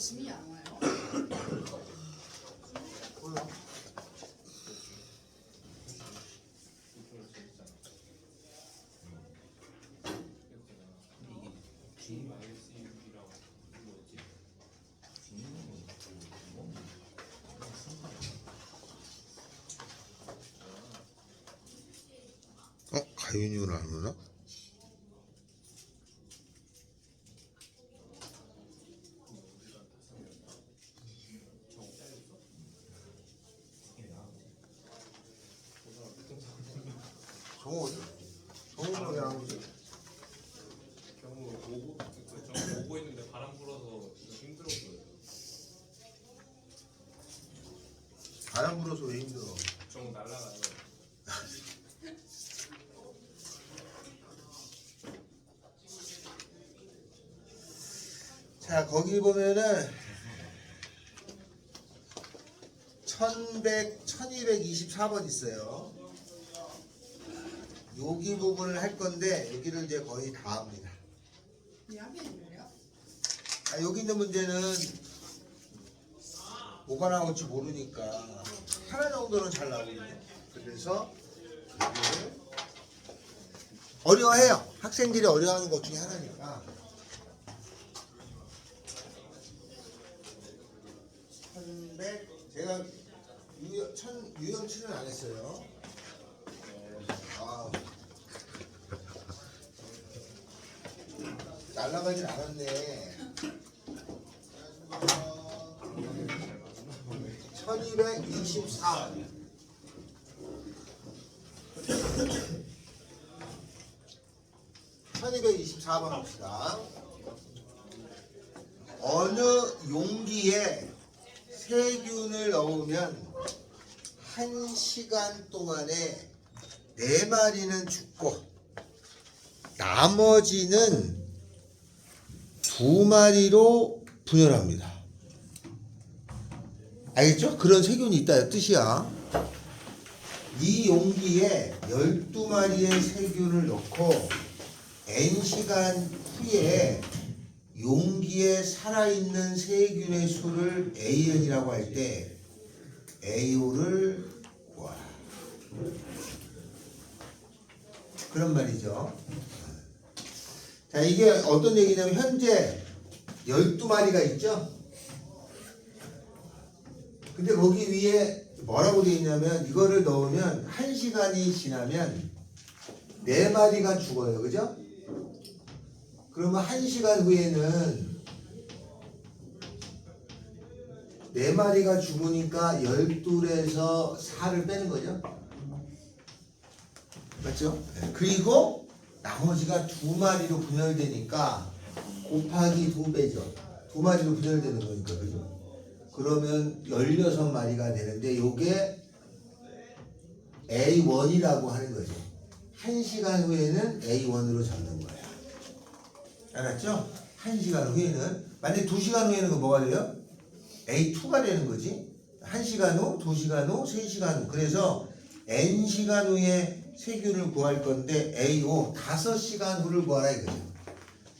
짐이 안 와요. 몰라. 가윤이를 안 오나? 정우 어디? 정우는 왜 안 오지? 경우 오고 있는데 바람 불어서 힘들어 보여요. 바람 불어서 왜 힘들어? 정 날라가요. 자, 거기 보면은 1224번 있어요. 여기 부분을 할 건데 여기를 이제 거의 다 합니다. 왜 하게 해줘요? 여기 있는 문제는 뭐가 나올지 모르니까 하나 정도는 잘 나오거든요. 그래서 여기를 어려워해요. 학생들이 어려워하는 것 중에 하나니까. 1100 제가 유형치는 안 했어요. 날라가진 않았네. 1224. (1224번) 합시다. 어느 용기에 세균을 넣으면 1시간 동안에 4마리는 죽고 나머지는 2마리로 분열합니다. 알겠죠? 그런 세균이 있다는 뜻이야. 이 용기에 12마리의 세균을 넣고 N시간 후에 용기에 살아있는 세균의 수를 AN이라고 할 때 AO를 구하라. 그런 말이죠. 자, 이게 어떤 얘기냐면 현재 12마리가 있죠? 근데 거기 위에 뭐라고 되어 있냐면 이거를 넣으면 1시간이 지나면 4마리가 죽어요. 그죠? 그러면 1시간 후에는 4마리가 죽으니까 12에서 4를 빼는 거죠. 맞죠? 그리고 나머지가 2마리로 분열되니까 곱하기 2배죠. 2마리로 분열되는 거니까. 그죠? 그러면 16마리가 되는데 요게 A1이라고 하는 거죠. 1시간 후에는 A1으로 잡는 거예요. 알았죠? 1시간 후에는 만약에 2시간 후에는 그 뭐가 돼요? A2가 되는 거지. 1시간 후, 2시간 후, 3시간 후. 그래서 N시간 후에 세균을 구할 건데 A5 5시간 후를 구하라 이거죠.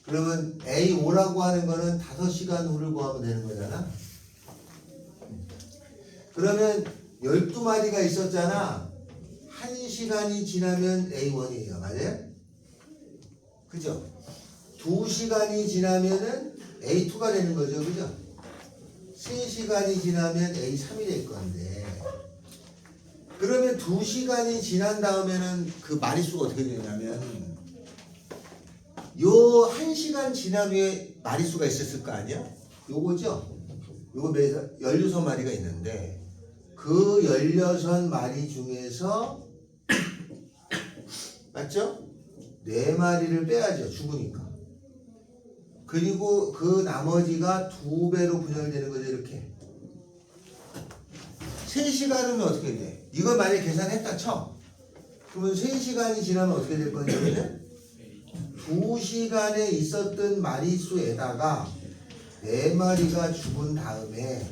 그러면 A5라고 하는 거는 5시간 후를 구하면 되는 거잖아. 그러면 12마리가 있었잖아. 1시간이 지나면 A1이에요. 맞아요? 그죠? 2시간이 지나면은 A2가 되는 거죠. 그죠? 3시간이 지나면 A3이 될 건데 그러면 2시간이 지난 다음에는 그 마리수가 어떻게 되냐면 요 1시간 지난 후에 마리수가 있었을 거 아니야? 요거죠? 요거 16마리가 있는데 그 16마리 중에서 맞죠? 4마리를 빼야죠. 죽으니까. 그리고 그 나머지가 2배로 분열되는 거죠. 이렇게 3시간은 어떻게 돼? 이걸 만약에 계산했다 쳐. 그러면 3시간이 지나면 어떻게 될 거냐면 2시간에 있었던 마리수에다가 4마리가 죽은 다음에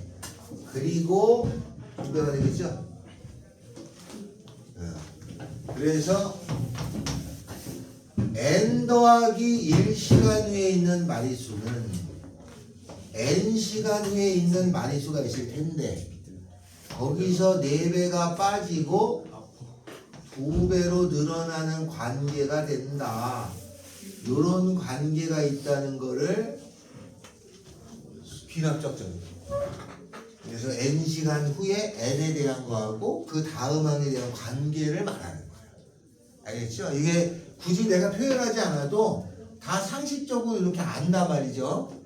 그리고 2배가 되겠죠? 그래서 N 더하기 1시간 후에 있는 마리수는 n시간 후에 있는 마리수가 있을 텐데 거기서 4배가 빠지고 2배로 늘어나는 관계가 된다. 요런 관계가 있다는 거를 귀납적 정리. 그래서 n시간 후에 n에 대한 거하고 그 다음 항에 대한 관계를 말하는 거예요. 알겠죠? 이게 굳이 내가 표현하지 않아도 다 상식적으로 이렇게 안단 말이죠.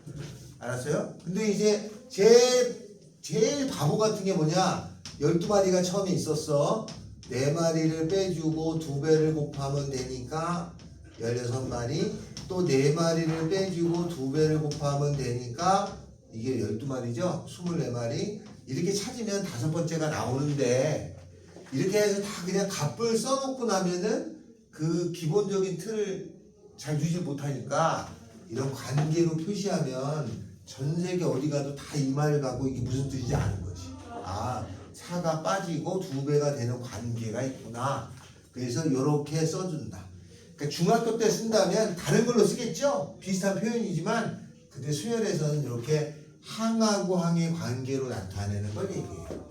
알았어요? 근데 이제 제일 바보 같은 게 뭐냐? 12마리가 처음에 있었어. 4마리를 빼주고 2배를 곱하면 되니까 16마리. 또 4마리를 빼주고 2배를 곱하면 되니까 이게 12마리죠? 24마리. 이렇게 찾으면 5번째가 나오는데 이렇게 해서 다 그냥 값을 써놓고 나면은 그 기본적인 틀을 잘 주지 못하니까 이런 관계로 표시하면 전 세계 어디 가도 다 이 말 가고 이게 무슨 뜻인지 아는 거지. 아, 4가 빠지고 2배가 되는 관계가 있구나. 그래서 이렇게 써준다. 그러니까 중학교 때 쓴다면 다른 걸로 쓰겠죠? 비슷한 표현이지만 근데 수열에서는 이렇게 항하고 항의 관계로 나타내는 걸 얘기해요.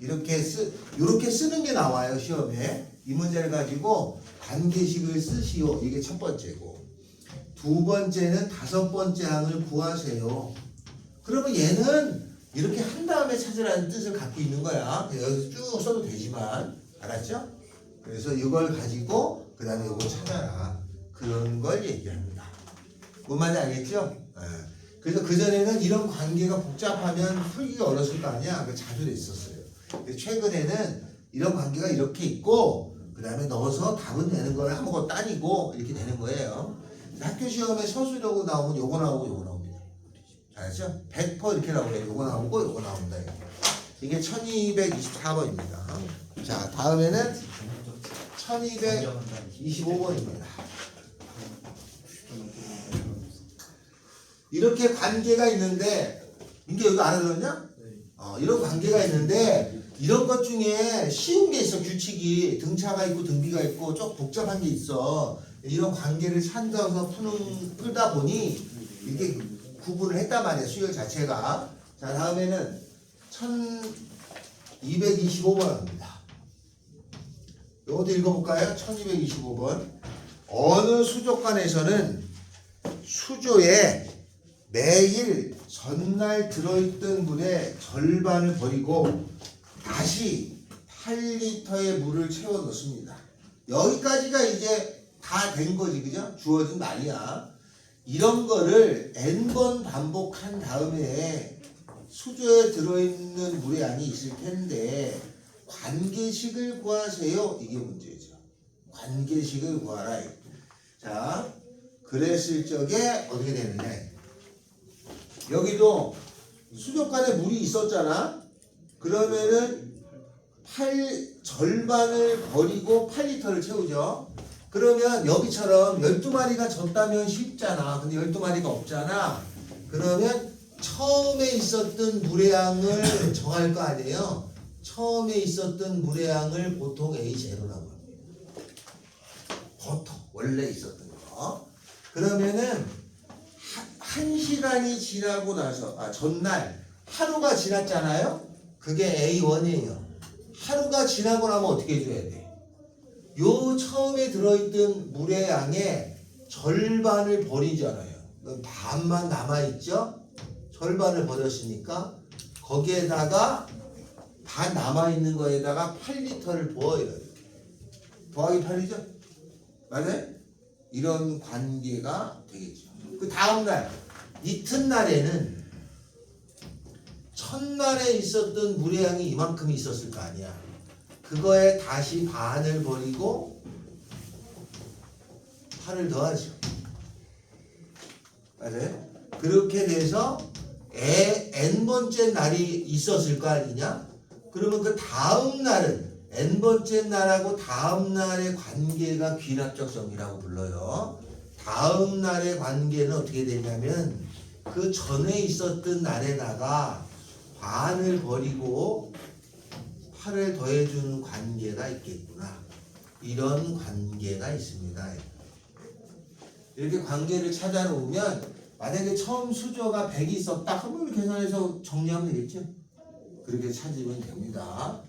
이렇게 쓰는 게 나와요, 시험에. 이 문제를 가지고 관계식을 쓰시오. 이게 첫 번째고. 두 번째는 5번째 항을 구하세요. 그러면 얘는 이렇게 한 다음에 찾으라는 뜻을 갖고 있는 거야. 여기서 쭉 써도 되지만. 알았죠? 그래서 이걸 가지고 그 다음에 이걸 찾아라. 그런 걸 얘기합니다. 뭔 말인지 알겠죠? 그래서 그전에는 이런 관계가 복잡하면 풀기가 어려웠을 거 아니야. 그 자주 있었어요. 최근에는 이런 관계가 이렇게 있고 그 다음에 넣어서 답은 되는 걸 아무것도 아니고 이렇게 되는 거예요. 학교 시험에 서술형으로 나오면 요거 나오고 요거 나옵니다. 알았죠? 100% 이렇게 나오게 요거 나오고 요거 나온다. 이게 1224번입니다. 자, 다음에는 1225번입니다. 이렇게 관계가 있는데 이게 여기 알아들었냐? 이런 관계가 있는데 이런 것 중에 쉬운 게 있어. 규칙이 등차가 있고 등비가 있고 좀 복잡한 게 있어. 이런 관계를 찾아서 풀다 보니 이렇게 구분을 했단 말이야. 수열 자체가. 자, 다음에는 1225번입니다. 이것도 읽어볼까요? 1225번. 어느 수족관에서는 수조에 매일 전날 들어있던 물의 절반을 버리고 다시 8리터의 물을 채워 넣습니다. 여기까지가 이제 다 된 거지, 그죠? 주어진 말이야. 이런 거를 n번 반복한 다음에 수조에 들어있는 물의 양이 있을 텐데 관계식을 구하세요. 이게 문제죠. 관계식을 구하라. 자, 그랬을 적에 어떻게 되느냐? 여기도 수족관에 물이 있었잖아. 그러면은 절반을 버리고 8리터를 채우죠. 그러면 여기처럼 12마리가 졌다면 쉽잖아. 근데 12마리가 없잖아. 그러면 처음에 있었던 물의 양을 정할 거 아니에요. 처음에 있었던 물의 양을 보통 A0라고 합니다. 보통 원래 있었던 거. 그러면은 1시간이 지나고 나서 전날 하루가 지났잖아요. 그게 A1이에요. 하루가 지나고 나면 어떻게 해줘야 돼? 요 처음에 들어있던 물의 양의 절반을 버리잖아요. 그럼 반만 남아있죠? 절반을 버렸으니까 거기에다가 반 남아있는 거에다가 8리터를 부어요. 이렇게. 더하기 8이죠? 맞아요? 이런 관계가 되겠죠. 그 다음날 이튿날에는 첫날에 있었던 물의 양이 이만큼 있었을 거 아니야. 그거에 다시 반을 버리고 8을 더하죠. 맞아요? 그렇게 돼서 n번째 날이 있었을 거 아니냐? 그러면 그 다음 날은 n번째 날하고 다음 날의 관계가 귀납적 성이라고 불러요. 다음 날의 관계는 어떻게 되냐면 그 전에 있었던 날에다가 반을 버리고 8을 더해주는 관계가 있겠구나. 이런 관계가 있습니다. 이렇게 관계를 찾아놓으면 만약에 처음 수조가 100이 있었다 그러면 계산해서 정리하면 되겠죠. 그렇게 찾으면 됩니다.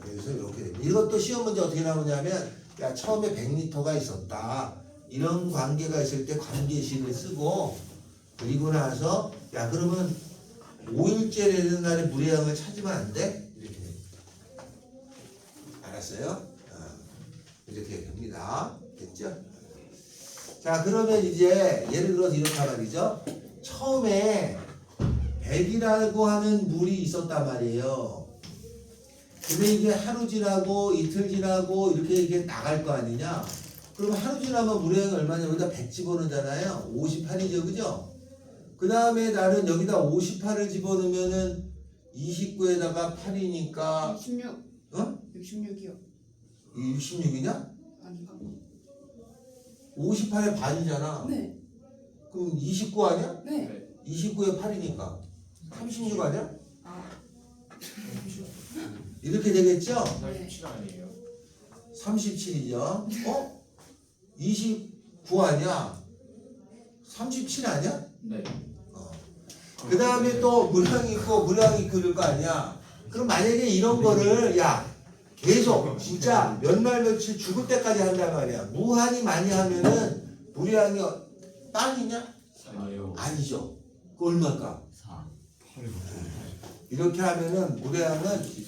그래서 이렇게 됩니다. 이것도 시험 문제 어떻게 나오냐면 야 처음에 100m가 있었다 이런 관계가 있을 때 관계식을 쓰고 그리고 나서 야 그러면 5일째 되는 날에 물의 양을 찾으면 안 돼? 이렇게 됩니다. 알았어요? 이렇게 됩니다. 됐죠? 자 그러면 이제 예를 들어서 이렇단 말이죠. 처음에 100이라고 하는 물이 있었단 말이에요. 근데 이게 하루 지나고 이틀 지나고 이렇게 나갈 거 아니냐? 그럼 하루 지나면 물의 양이 얼마냐? 여기다 100 집어넣잖아요. 58이죠, 그죠? 그 다음에 나는 여기다 58을 집어넣으면은 29에다가 8이니까 66. 어? 66이요. 이 66이냐? 아닌가? 58의 반이잖아. 네. 그럼 29 아니야? 네. 29에 8이니까 36 아니야? 아. 이렇게 되겠죠? 47 아니에요? 37이죠. 어? 29 아니야? 37 아니야? 네. 그 다음에 또 물량이 있고 물량이 그럴 거 아니야? 그럼 만약에 이런 거를 야 계속 진짜 몇 날 며칠 죽을 때까지 한단 말이야. 무한히 많이 하면은 물량이 빵이냐? 아니에요. 아니죠. 그 얼마일까? 4. 이렇게 하면은 물량은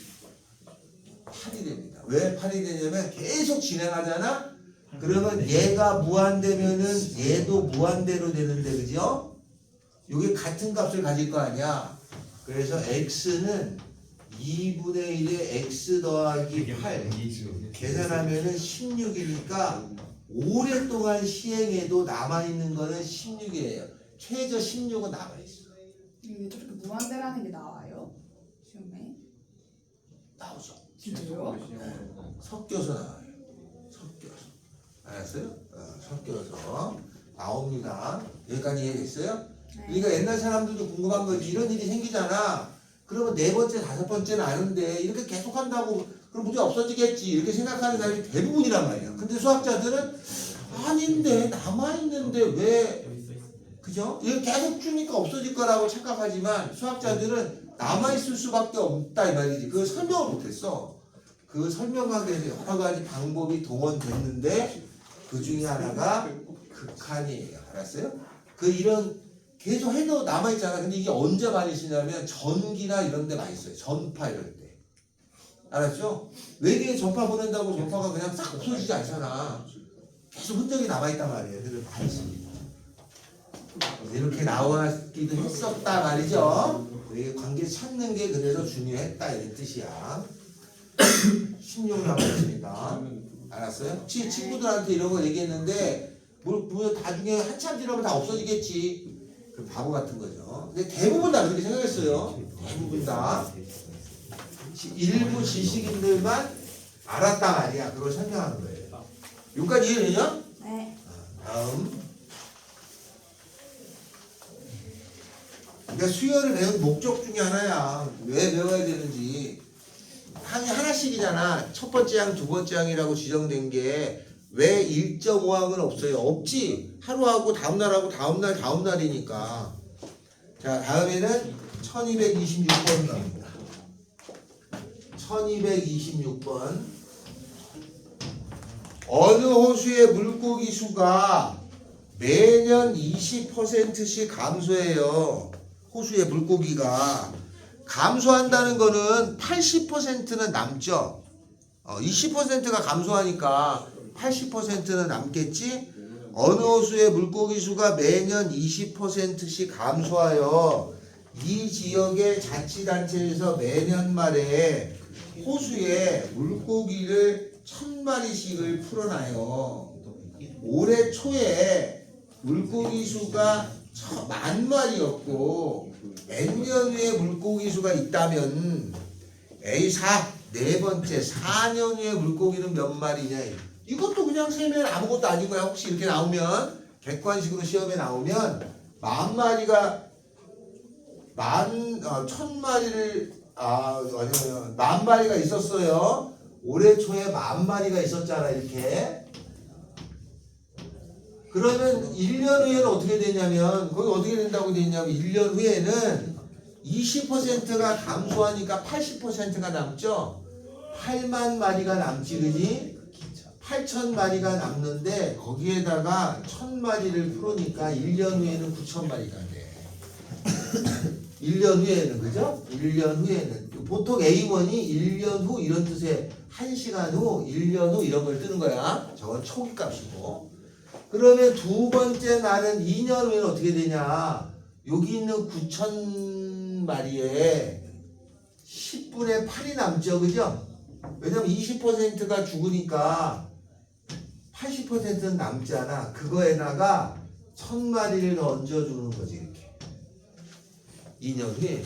8이 됩니다. 왜 8이 되냐면 계속 진행하잖아? 그러면 얘가 무한되면은 얘도 무한대로 되는데 그죠? 이게 같은 값을 가질 거 아니야. 그래서 x는 2분의 1에 x 더하기 8 계산하면은 16이니까 오랫동안 시행해도 남아있는 거는 16이에요. 최저 16은 남아있어. 이게 저렇게 무한대라는 게 나와요? 시험에? 나오죠. 진짜요? 섞여서 나와요. 섞여서. 알았어요? 섞여서 나옵니다. 여기까지 이해됐어요? 그러니까 옛날 사람들도 궁금한 거지. 이런 일이 생기잖아. 그러면 네 번째, 다섯 번째는 아는데 이렇게 계속 한다고 그럼 문제 없어지겠지 이렇게 생각하는 사람이 대부분이란 말이야. 근데 수학자들은 아닌데 남아있는데 왜 그죠? 이거 계속 주니까 없어질 거라고 착각하지만 수학자들은 남아있을 수밖에 없다 이 말이지. 그걸 설명을 못했어. 그 설명하기 위해서 여러 가지 방법이 동원됐는데 그 중에 하나가 극한이에요. 알았어요? 그 이런 계속 해도 남아있잖아. 근데 이게 언제 많이 쓰냐면 전기나 이런 데 많이 써요. 전파 이럴 때. 알았죠? 외계에 전파 보낸다고 전파가 그냥 싹 없어지지 않잖아. 계속 흔적이 남아있단 말이에요. 그래서 많이 씁니다. 이렇게 나왔기도 했었다 말이죠. 이게 관계 찾는 게 그래서 중요했다 이런 뜻이야. 16 남았습니다. 알았어요? 친구들한테 이런 거 얘기했는데 뭐 나중에 한참 지나면 다 없어지겠지. 그 바보 같은 거죠. 근데 대부분 다 그렇게 생각했어요. 대부분 다. 일부 지식인들만 알았다 말이야. 그걸 설명하는 거예요. 여기까지 이해되냐? 네. 다음. 그러니까 수열을 배운 목적 중에 하나야. 왜 배워야 되는지. 하나씩이잖아. 첫 번째 항, 두 번째 항이라고 지정된 게 왜 1.5항은 없어요? 없지. 하루하고 다음날하고 다음날 다음날이니까. 자, 다음에는 1226번 갑니다. 1226번. 어느 호수의 물고기 수가 매년 20%씩 감소해요. 호수의 물고기가 감소한다는 거는 80%는 남죠. 20%가 감소하니까 80%는 남겠지. 어느 호수의 물고기 수가 매년 20%씩 감소하여 이 지역의 자치단체에서 매년 말에 호수에 물고기를 1000마리씩을 풀어놔요. 올해 초에 물고기 수가 10,000마리였고 몇 년 후에 물고기 수가 있다면 A4 네 번째 4년 후에 물고기는 몇 마리냐. 이것도 그냥 세면 아무것도 아닌 거야. 혹시 이렇게 나오면 객관식으로 시험에 나오면 10,000마리가 1,000마리를 아니면 10,000마리가 있었어요. 올해 초에 10,000마리가 있었잖아. 이렇게. 그러면 1년 후에는 어떻게 되냐면 거기 어떻게 된다고 되냐면 1년 후에는 20%가 감소하니까 80%가 남죠. 8만 마리가 남지, 그지? 8천 마리가 남는데 거기에다가 1,000마리를 풀으니까 1년 후에는 9천 마리가 돼. 1년 후에는, 그죠? 1년 후에는 보통 A1이 1년 후 이런 뜻의 1시간 후, 1년 후 이런 걸 뜨는 거야. 저건 초기 값이고. 그러면 두 번째 날은 2년 후에는 어떻게 되냐? 여기 있는 9천 마리에 10분의 8이 남죠, 그죠? 왜냐면 20%가 죽으니까 80%는 남잖아. 그거에다가 1,000마리를 얹어주는 거지, 이렇게. 2년 후에.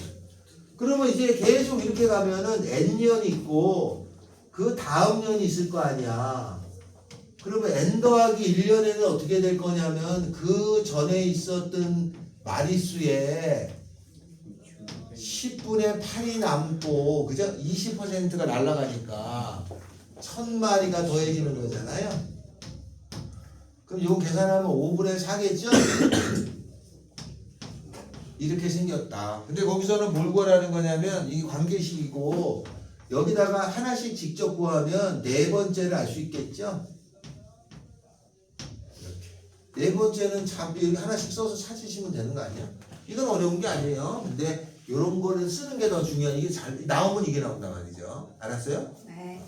그러면 이제 계속 이렇게 가면은 N년이 있고 그 다음 년이 있을 거 아니야. 그러면 N 더하기 1년에는 어떻게 될 거냐면 그 전에 있었던 마리수에 10분의 8이 남고, 그죠? 20%가 날아가니까 1,000마리가 더해지는 거잖아요. 그럼 이거 계산하면 5분의 4겠죠? 이렇게 생겼다. 근데 거기서는 뭘 구하라는 거냐면 이 관계식이고 여기다가 하나씩 직접 구하면 네 번째를 알 수 있겠죠? 이렇게. 네 번째는 참 여기 하나씩 써서 찾으시면 되는 거 아니야? 이건 어려운 게 아니에요. 근데 이런 거를 쓰는 게 더 중요한, 이게 잘 나오면 이게 나온단 말이죠. 알았어요? 네.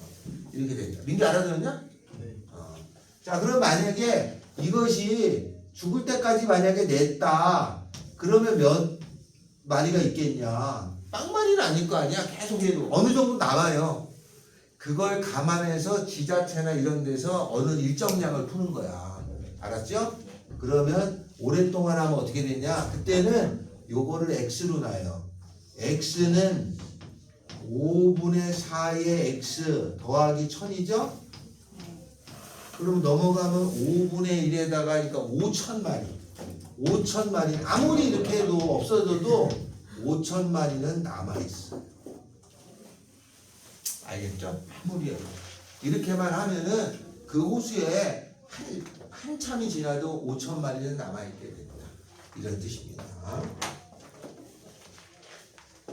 이렇게 됩니다. 민규 알아들었냐? 네. 자, 그럼 만약에 이것이 죽을 때까지 만약에 냈다. 그러면 몇 마리가 있겠냐? 빵마리는 아닐 거 아니야? 계속 해도 어느 정도 남아요. 그걸 감안해서 지자체나 이런 데서 어느 일정량을 푸는 거야. 알았죠? 그러면 오랫동안 하면 어떻게 되냐? 그때는 요거를 x로 놔요. x는 5분의 4의 x 더하기 1000이죠? 그럼 넘어가면 5분의 1에다가 그러니까 5,000마리. 5,000마리 아무리 이렇게 해도 없어져도 5,000마리는 남아있어. 알겠죠? 아무리 이렇게만 하면은 그 호수에 한참이 지나도 5,000마리는 남아있게 된다. 이런 뜻입니다.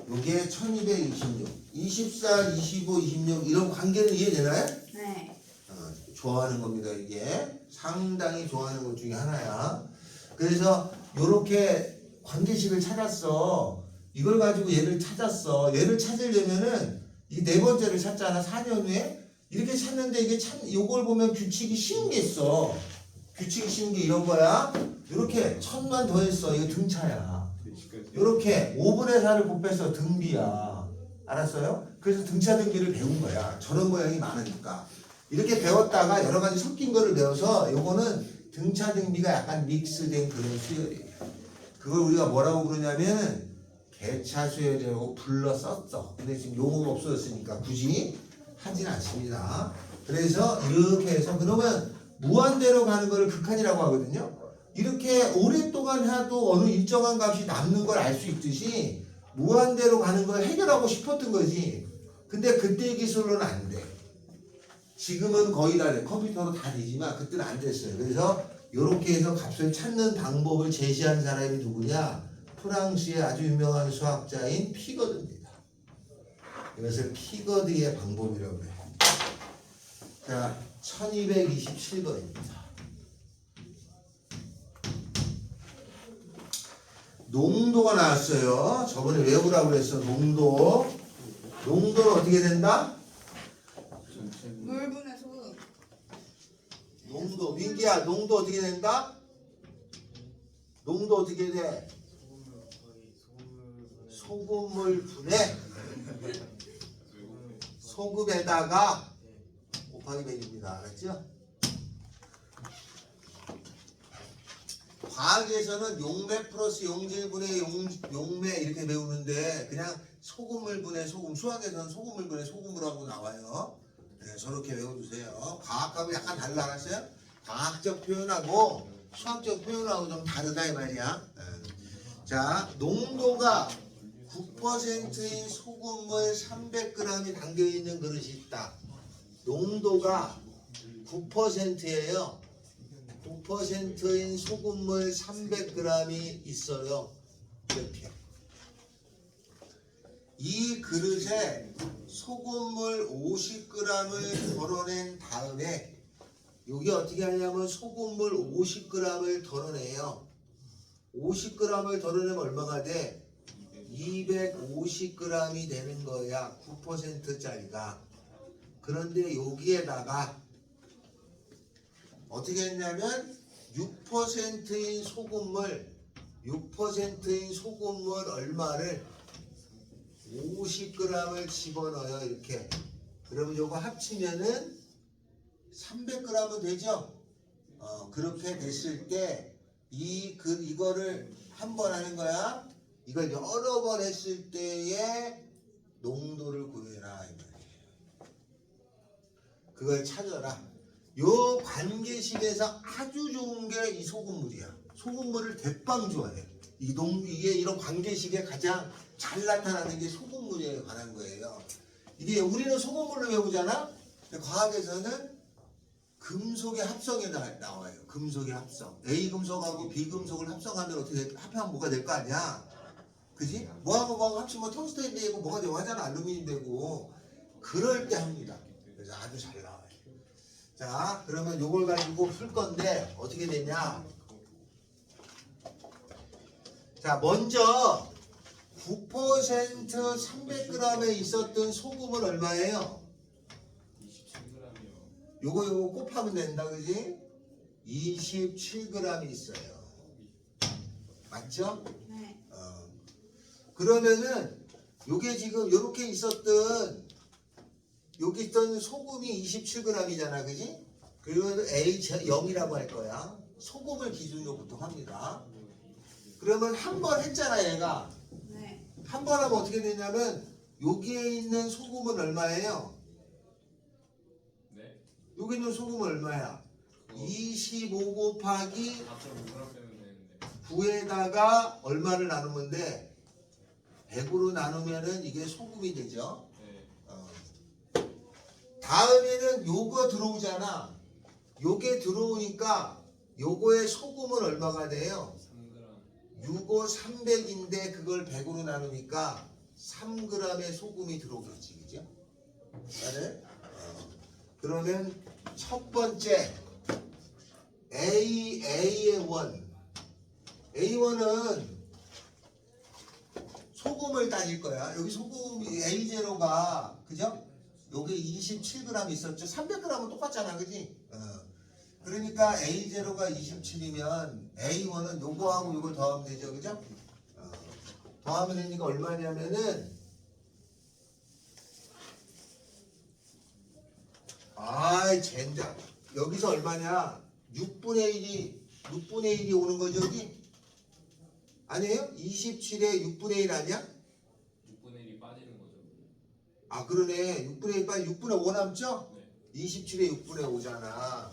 요게 1226, 24, 25, 26 이런 관계는 이해되나요? 네. 좋아하는 겁니다. 이게 상당히 좋아하는 것 중에 하나야. 그래서 요렇게 관계식을 찾았어. 이걸 가지고 얘를 찾았어. 얘를 찾으려면은 이 네 번째를 찾잖아. 4년 후에 이렇게 찾는데 이게 참 요걸 보면 규칙이 쉬운 게 있어. 규칙이 쉬운 게 이런 거야. 요렇게 1000만 더했어. 이거 등차야. 요렇게 5분의 4를 곱해서 등비야. 알았어요? 그래서 등차 등비를 배운 거야. 저런 모양이 많으니까. 이렇게 배웠다가 여러 가지 섞인 거를 배워서 요거는 등차 등비가 약간 믹스된 그런 수열이에요. 그걸 우리가 뭐라고 부르냐면 개차 수열이라고 불러 썼어. 근데 지금 용어가 없어졌으니까 굳이 하진 않습니다. 그래서 이렇게 해서 그러면 무한대로 가는 거를 극한이라고 하거든요. 이렇게 오랫동안 해도 어느 일정한 값이 남는 걸 알 수 있듯이 무한대로 가는 걸 해결하고 싶었던 거지. 근데 그때의 기술로는 안 돼. 지금은 거의 다 돼. 컴퓨터로 다 되지만 그때는 안 됐어요. 그래서 이렇게 해서 값을 찾는 방법을 제시한 사람이 누구냐? 프랑스의 아주 유명한 수학자인 피거드입니다. 이것을 피거드의 방법이라고 해요. 자, 1227번입니다. 농도가 나왔어요. 저번에 외우라고 그랬어. 농도. 농도는 어떻게 된다? 물분의 소금. 농도. 민기야, 농도 어떻게 된다? 농도 어떻게 돼? 소금물 분해. 소금에다가 곱하기 100입니다. 알았죠? 과학에서는 용매 플러스 용질분의 용매 이렇게 배우는데 그냥 소금물 분의 소금. 수학에서는 소금물 분의 소금물하고 나와요. 네, 저렇게 외워두세요. 과학하고 약간 달라 알았어요? 과학적 표현하고 수학적 표현하고 좀 다르다 이 말이야. 네. 자, 농도가 9%인 소금물 300g이 담겨있는 그릇이 있다. 농도가 9%예요. 6%인 소금물 300g이 있어요. 이렇게. 이 그릇에 소금물 50g을 덜어낸 다음에 여기 어떻게 하냐면 소금물 50g을 덜어내요. 50g을 덜어내면 얼마가 돼? 250g이 되는 거야. 9%짜리가. 그런데 여기에다가 어떻게 했냐면 6%인 소금물 얼마를 50g을 집어넣어요. 이렇게. 그러면 요거 합치면은 300g은 되죠? 그렇게 됐을 때 이거를 한 번 하는 거야. 이걸 여러 번 했을 때의 농도를 구해라 이 말이에요. 그걸 찾아라. 요 관계식에서 아주 좋은 게 이 소금물이야. 소금물을 대빵 좋아해. 이게 이런 관계식에 가장 잘 나타나는 게 소금물에 관한 거예요. 이게 우리는 소금물로 배우잖아. 근데 과학에서는 금속의 합성에 나와요. 금속의 합성. A 금속하고 B 금속을 합성하면 어떻게 합하면 뭐가 될 거 아니야? 그지? 뭐하고 뭐하고 합치면 텅스텐 되고 뭐가 되고 하잖아. 알루미늄 되고. 그럴 때 합니다. 그래서 아주 잘 나와요. 자, 그러면 요걸 가지고 풀 건데 어떻게 되냐? 자, 먼저 9% 300g에 있었던 소금은 얼마예요? 27g이요. 요거 곱하면 된다, 그지? 27g이 있어요. 맞죠? 네. 그러면은 요게 지금 요렇게 있었던 여기 있던 소금이 27g이잖아, 그지? 그리고 A0이라고 할 거야. 소금을 기준으로 보통 합니다. 그러면 한 번 했잖아, 얘가. 네. 한 번 하면 어떻게 되냐면 여기에 있는 소금은 얼마예요? 네. 여기 있는 소금은 얼마야? 25 곱하기 4.5g 빼면 되는데. 9에다가 얼마를 나누면 돼? 100으로 나누면은 이게 소금이 되죠. 네. 다음에는 요거 들어오잖아. 요게 들어오니까 요거의 소금은 얼마가 돼요? 3g. 6호 300인데 그걸 100으로 나누니까 3g의 소금이 들어오겠지, 그죠? 나를? 그러면 첫 번째 A1. A1은 소금을 따질 거야. 여기 소금 A0가 그죠? 여기 27g 있었죠. 300g은 똑같잖아, 그지? 그러니까 A0가 27이면 A1은 요거하고 요걸 더하면 되죠, 그죠? 더하면 되니까 얼마냐면은 젠장. 여기서 얼마냐? 6분의 1이 오는 거죠, 여기? 아니에요? 27에 6분의 1 아니야? 6분의 1이 빠지는 거죠. 아, 그러네. 6분의 1 빠지 6분의 5 남죠? 네. 27에 6분의 5잖아.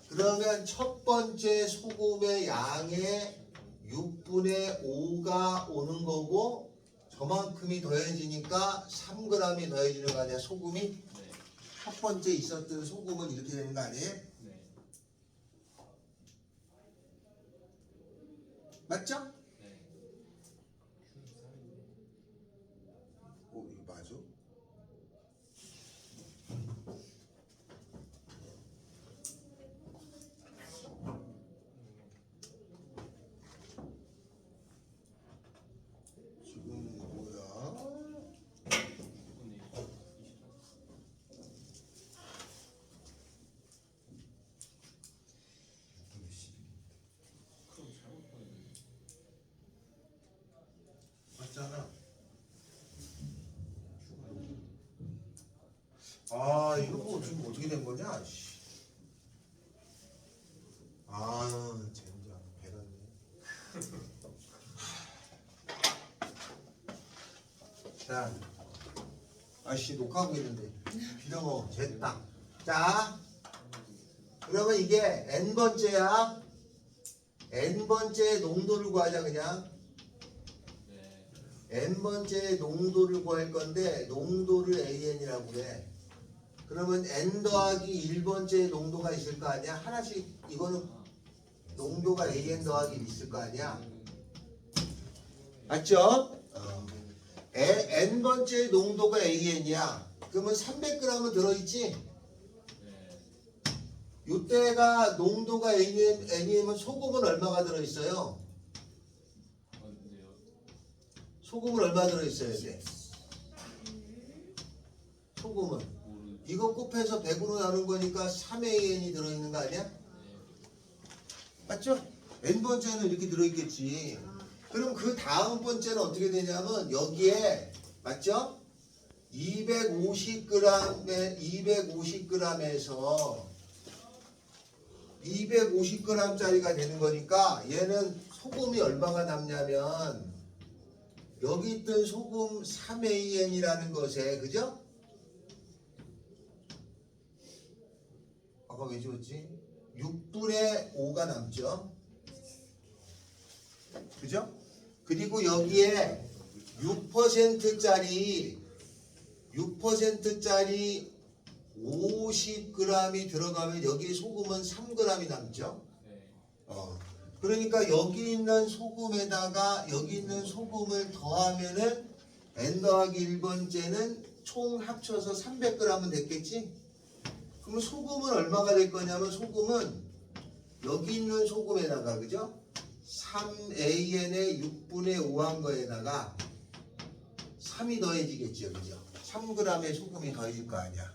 그러면 첫 번째 소금의 양의 6분의 5가 오는 거고 저만큼이 더해지니까 3g이 더해지는 거 아니야, 소금이? 네. 첫 번째 있었던 소금은 이렇게 되는 거 아니에요? 네. 맞죠? 네. 이거 맞아? 지금 뭐야? 6분의 1. 23. 그럼 잘못 보냈네. 맞잖아. 아, 이거 뭐 지금 어떻게 된 거냐? 씨. 아, 젠장 배렸네. 자, 아씨 녹화하고 있는데 빌어먹어 됐다. 자, 그러면 이게 n 번째야. n 번째 농도를 구하자 그냥. 네. n 번째 농도를 구할 건데 농도를 AN이라고 그래. 그러면 n 더하기 1번째 농도가 있을 거 아니야? 하나씩 이거는 농도가 AN 더하기 1 있을 거 아니야? 맞죠? N번째 농도가 AN이야. 그러면 300g은 들어있지? 네. 이때가 농도가 N이면 소금은 얼마가 들어있어요? 근데요. 소금은 얼마 들어있어야 돼? 소금은 모르. 이거 곱해서 100으로 나눈 거니까 3AN이 들어있는 거 아니야? 맞죠? N번째는 이렇게 들어있겠지. 그럼 그 다음 번째는 어떻게 되냐면 여기에 맞죠? 250g에서 250g짜리가 되는 거니까 얘는 소금이 얼마가 남냐면 여기 있던 소금 3AN이라는 것에 그죠? 아까 왜 지웠지? 6분의 5가 남죠? 그죠? 그리고 여기에 6%짜리 50g이 들어가면 여기 소금은 3g이 남죠? 네. 그러니까 여기 있는 소금에다가 여기 있는 소금을 더하면은 N 더하기 1번째는 총 합쳐서 300g은 됐겠지? 그럼 소금은 얼마가 될 거냐면 소금은 여기 있는 소금에다가 그죠? 3AN의 6분의 5 한 거에다가 3이 더해지겠죠, 그죠? 3g의 소금이 더해질 거 아니야.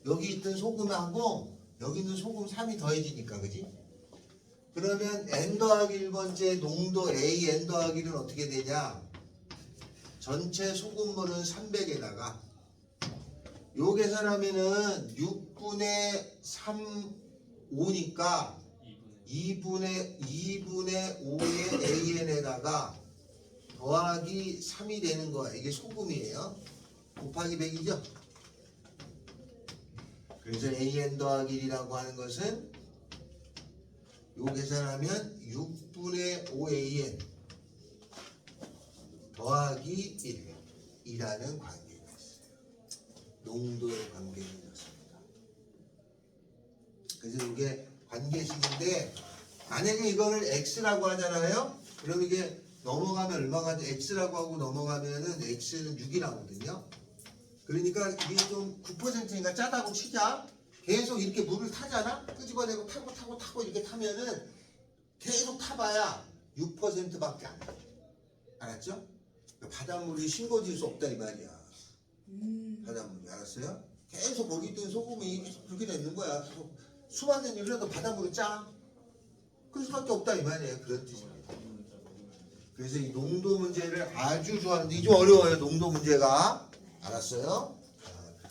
여기 있던 소금하고 여기 있는 소금 3이 더해지니까, 그지? 그러면 N 더하기 1번째 농도 AN 더하기는 어떻게 되냐? 전체 소금물은 300에다가 요 계산하면은 6분의 3, 5니까 2분의 5의 AN에다가 더하기 3이 되는 거야. 이게 소금이에요. 곱하기 100이죠. 그래서 AN 더하기 1이라고 하는 것은 요 계산하면 6분의 5AN 더하기 1이라는 관계가 있어요. 농도의 관계가 있습니다. 그래서 이게 관계식인데 만약에 이거를 x라고 하잖아요. 그럼 이게 넘어가면 얼마가 x라고 하고 넘어가면은 x는 6이 나오거든요. 그러니까 이게 좀 9%니까 짜다고 치자. 계속 이렇게 물을 타잖아. 끄집어내고 타고 이렇게 타면은 계속 타봐야 6%밖에 안 돼. 알았죠? 바닷물이 싱거워질 수 없다 이 말이야. 바닷물이 알았어요? 계속 거기 있던 소금이 그렇게 되는 거야. 계속 수많은 일을 해도 바닷물을 짜. 그럴 수밖에 없다 이 말이에요. 그런 뜻입니다. 그래서 이 농도 문제를 아주 좋아하는데 이게 좀 어려워요. 농도 문제가. 알았어요?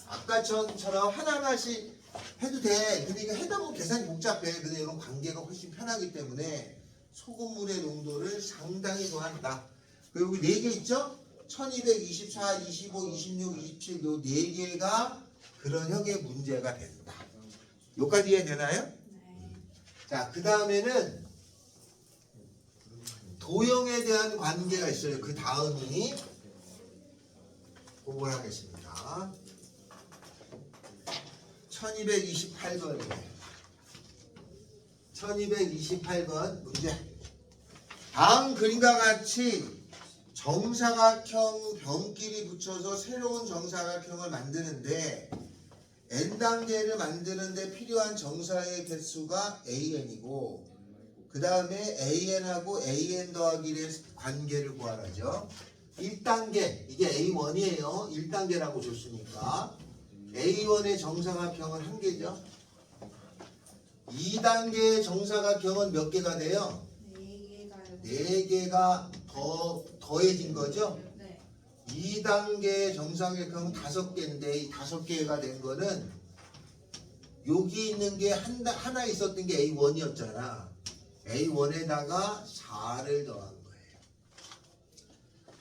아까처럼 하나하나씩 해도 돼. 근데 이거 해다 보면 계산이 복잡해. 근데 이런 관계가 훨씬 편하기 때문에 소금물의 농도를 상당히 좋아한다. 그리고 4개 있죠? 1224, 25, 26, 27 요 4개가 그런 형의 문제가 된다. 요까지 이해되나요? 네. 자, 그 다음에는 도형에 대한 관계가 있어요. 그 다음이 그걸 하겠습니다. 1228번이에요. 1228번 문제. 다음 그림과 같이 정사각형 변끼리 붙여서 새로운 정사각형을 만드는데 n단계를 만드는데 필요한 정사의 개수가 an이고 그 다음에 an하고 an 더하기 1의 관계를 구하라죠. 1단계 이게 A1이에요. 1단계라고 줬으니까 A1의 정사각형은 1개죠. 2단계의 정사각형은 몇 개가 돼요? 4개가 더해진 거죠. 네. 2단계의 정사각형은 5개인데 이 5개가 된 거는 여기 있는 게 하나 있었던 게 A1이었잖아. A1에다가 4를 더한 거예요.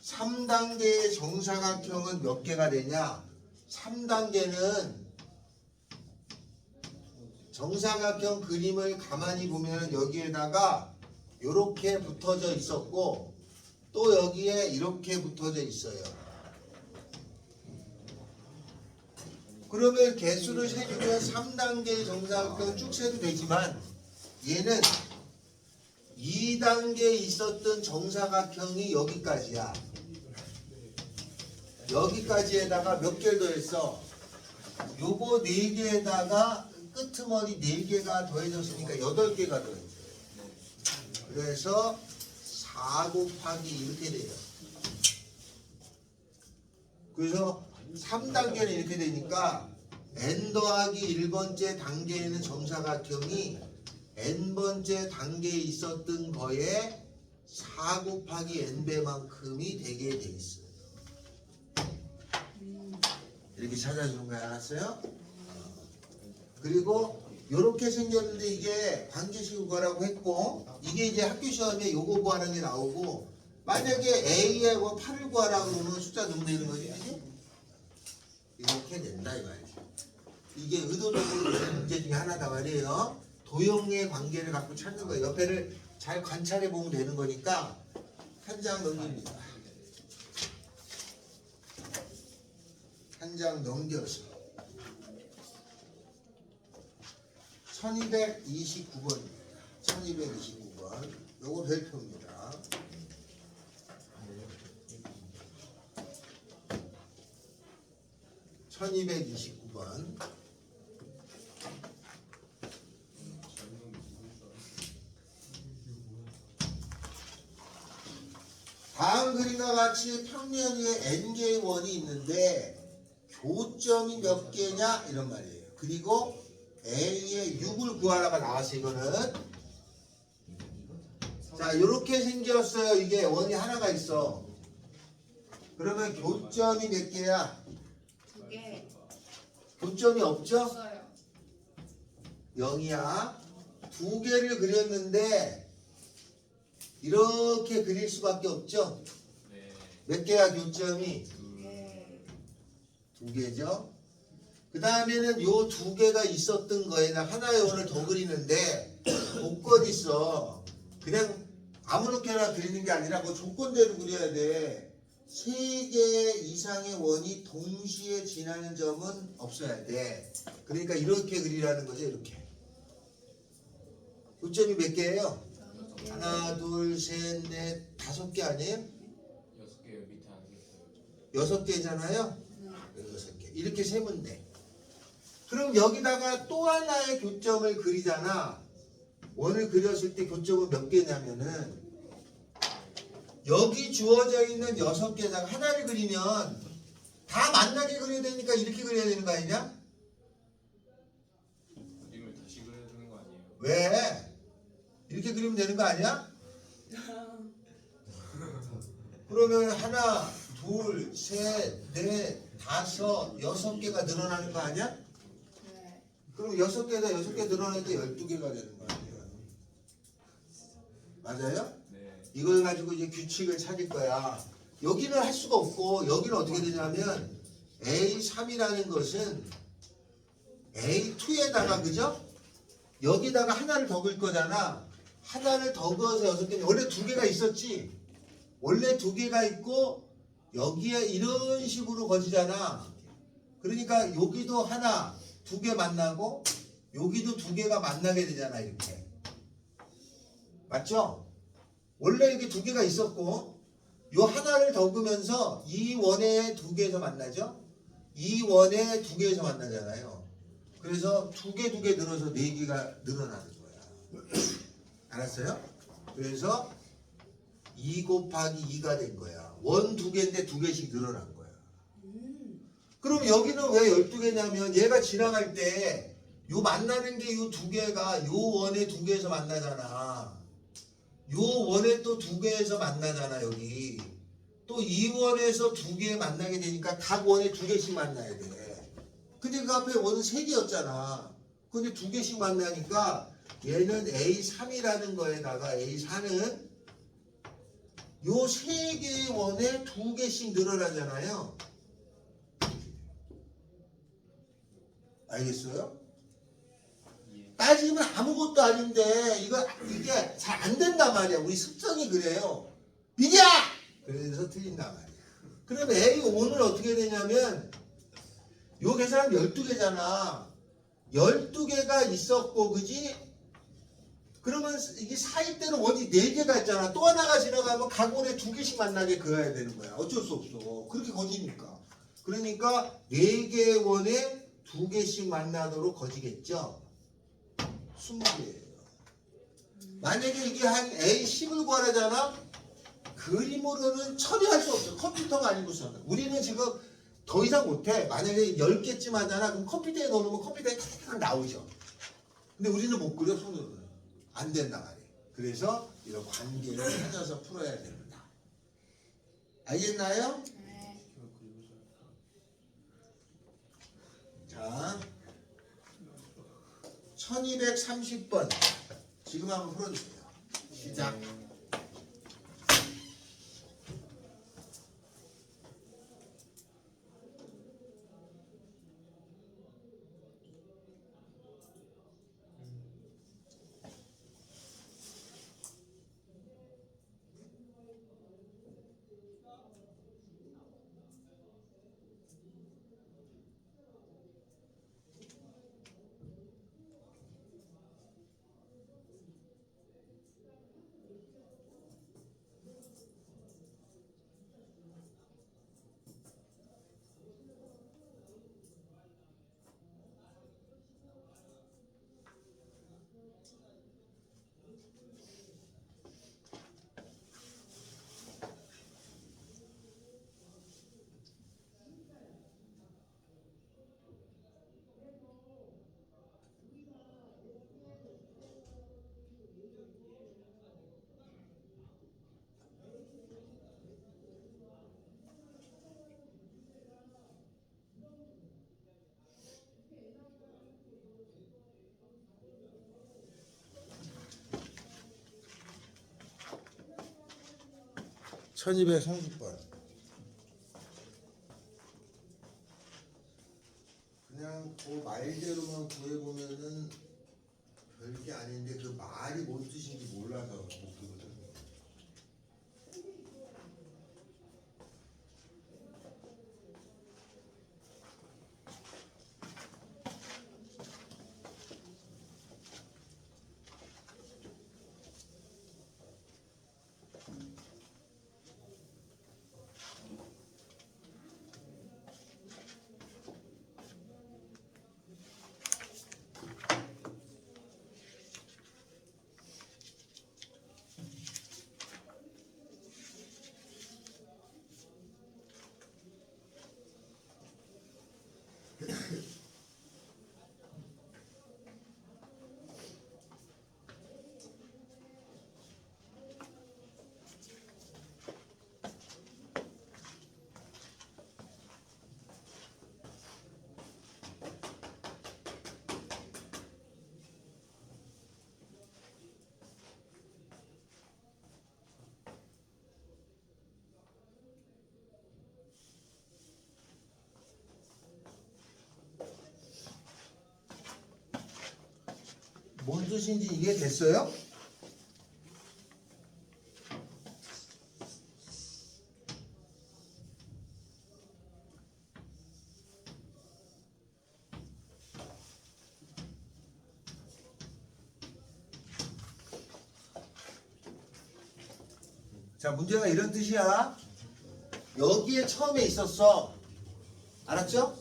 3단계의 정사각형은 몇 개가 되냐? 3단계는 정사각형 그림을 가만히 보면 여기에다가 이렇게 붙어져 있었고 또 여기에 이렇게 붙어져 있어요. 그러면 개수를 세주면 3단계의 정사각형 쭉 세도 되지만 얘는 2단계에 있었던 정사각형이 여기까지야. 여기까지에다가 몇 개를 더했어? 요거 4개에다가 끄트머리 4개가 더해졌으니까 8개가 더했어요. 그래서 4 곱하기 이렇게 돼요. 그래서 3단계는 이렇게 되니까 n 더하기 1번째 단계에는 정사각형이 n번째 단계에 있었던 거에 4 곱하기 n배만큼이 되게 돼 있어요. 이렇게 찾아주는 거야. 알았어요? 그리고 이렇게 생겼는데 이게 관계식 거라고 했고, 이게 이제 학교 시험에 요거 구하는 게 나오고, 만약에 A에 뭐 8을 구하라고 그러면 숫자 넣으면 되는 거지, 그지? 이렇게 된다 이 말이죠. 이게 의도적으로 문제 중에 하나다 말이에요. 도형의 관계를 갖고 찾는 거예요. 옆에를 잘 관찰해 보면 되는 거니까 한 장 넘깁니다. 한 장 넘겨서 1229번입니다. 1229번. 요거 별표입니다. (1229번) 다음 그림과 같이 평면 위에 n개의 원이 있는데 교점이 몇 개냐 이런 말이에요. 그리고 A의 6을 구하라가 나왔어요. 이거는 자 이렇게 생겼어요. 이게 원이 하나가 있어. 그러면 교점이 몇 개야? 2개 교점이 없죠? 없어요. 0이야. 2개를 그렸는데 이렇게 그릴 수밖에 없죠? 네. 몇 개야 교점이? 2개 2개죠? 그 다음에는 요 2개가 있었던 거에다 하나의 원을 더 그리는데 조건이 있어. 그냥 아무렇게나 그리는 게 아니라 그 조건대로 그려야 돼. 3개 이상의 원이 동시에 지나는 점은 없어야 돼. 그러니까 이렇게 그리라는 거죠. 이렇게. 교점이 몇 개예요? 하나, 둘, 셋, 넷, 5개 아니에요? 6개요. 밑에 안 있어요. 6개잖아요? 6개. 이렇게 세면 돼. 그럼 여기다가 또 하나의 교점을 그리잖아. 원을 그렸을 때 교점은 몇 개냐면은 여기 주어져 있는 6개에다가 하나를 그리면 다 만나게 그려야 되니까 이렇게 그려야 되는 거 아니냐? 그림을 다시 그려야 되는 거 아니에요? 왜? 이렇게 그리면 되는 거 아니야? 그러면 하나, 둘, 셋, 넷, 5, 6개가 늘어나는 거 아니야? 네. 그럼 6개에다 6개 늘어나니까 12개가 되는 거 아니에요? 맞아요? 네. 이걸 가지고 이제 규칙을 찾을 거야. 여기는 할 수가 없고 여기는 어떻게 되냐면 A3이라는 것은 A2에다가 그죠? 여기다가 하나를 더 그을 거잖아. 하나를 더 그어서 6개는 원래 2개가 있었지. 원래 2개가 있고 여기에 이런 식으로 거지잖아. 그러니까 여기도 하나 2개 만나고 여기도 2개가 만나게 되잖아. 이렇게. 맞죠? 원래 이렇게 2개가 있었고 요 하나를 더 그으면서 이 원에 2개에서 만나죠? 이 원에 2개에서 만나잖아요. 그래서 2개 늘어서 4개가 늘어나는 거야. 알았어요? 그래서 2 곱하기 2가 된 거야. 원 2개인데 2개씩 늘어난 거야. 그럼 여기는 왜 12개냐면 얘가 지나갈 때 요 만나는 게 요 2개가 요 원에 2개에서 만나잖아. 요 원에 또 2개에서 만나잖아. 여기 또 이 원에서 2개 만나게 되니까 각 원에 2개씩 만나야 돼. 근데 그 앞에 원은 3개였잖아. 근데 2개씩 만나니까 얘는 A3이라는 거에다가 A4는 요 3개의 원에 2개씩 늘어나잖아요. 알겠어요? 예. 따지면 아무것도 아닌데 이게 잘 안 된단 말이야. 우리 습성이 그래요. 비디야! 그래서 틀린단 말이야. 그러면 A5는 어떻게 되냐면 요 계산은 12개잖아. 12개가 있었고 그지? 그 그러면 이게 사이대로 원이 4개가 있잖아. 또 하나가 지나가면 각원에 2개씩 만나게 그어야 되는 거야. 어쩔 수 없어. 그렇게 거지니까. 그러니까 4개의 원에 2개씩 만나도록 거지겠죠. 20개예요. 만약에 이게 한 A10을 구하라잖아. 그림으로는 처리할 수 없어. 컴퓨터가 아니고서는. 우리는 지금 더 이상 못해. 만약에 10개쯤 하잖아. 그럼 컴퓨터에 넣어놓으면 컴퓨터에 탁 나오죠. 근데 우리는 못 그려, 손으로는. 안 된다 말이에요. 그래서 이런 관계를 찾아서 풀어야 됩니다. 알겠나요? 네. 자, 1230번. 지금 한번 풀어주세요. 시작. (1230번) 그냥 그 말대로만 구해보면은 별게 아닌데 그 말이 뭔 뜻인지 몰라서 못 그거든. 뭔 뜻인지 이해됐어요? 자, 문제가 이런 뜻이야. 여기에 처음에 있었어. 알았죠?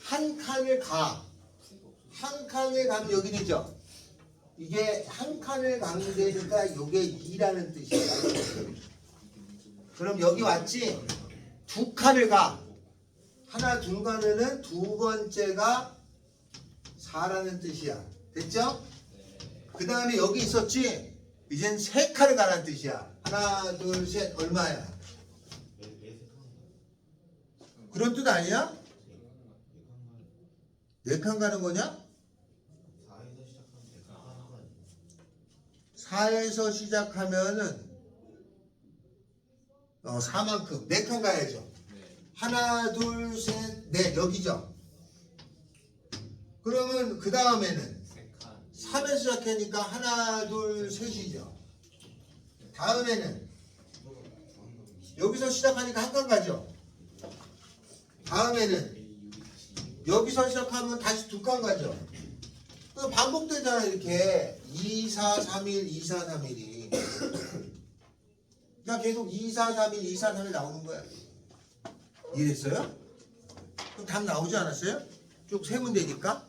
한 칸을 가. 한 칸을 가면 여기는 있죠? 이게 한 칸을 가는 데니까 이게 2라는 뜻이야. 그럼 여기 왔지? 두 칸을 가. 하나, 둘 가면은 두 번째가 4라는 뜻이야. 됐죠? 그 다음에 여기 있었지? 이젠 세 칸을 가라는 뜻이야. 하나, 둘, 셋, 얼마야? 그런 뜻 아니야? 4칸 가는 거냐? 4에서 시작하면은 4만큼 4칸 가야죠. 하나, 둘, 셋, 넷 여기죠. 그러면 그 다음에는 3에서 시작하니까 하나, 둘, 셋이죠. 다음에는 여기서 시작하니까 한 칸 가죠. 다음에는 여기서 시작하면 다시 2칸 가죠. 반복되잖아 이렇게 2, 4, 3, 1, 2, 4, 3, 1이 그러니까 계속 2, 4, 3, 1, 2, 4, 3, 1 나오는 거야. 이해됐어요? 그럼 답 나오지 않았어요? 쭉 세면 되니까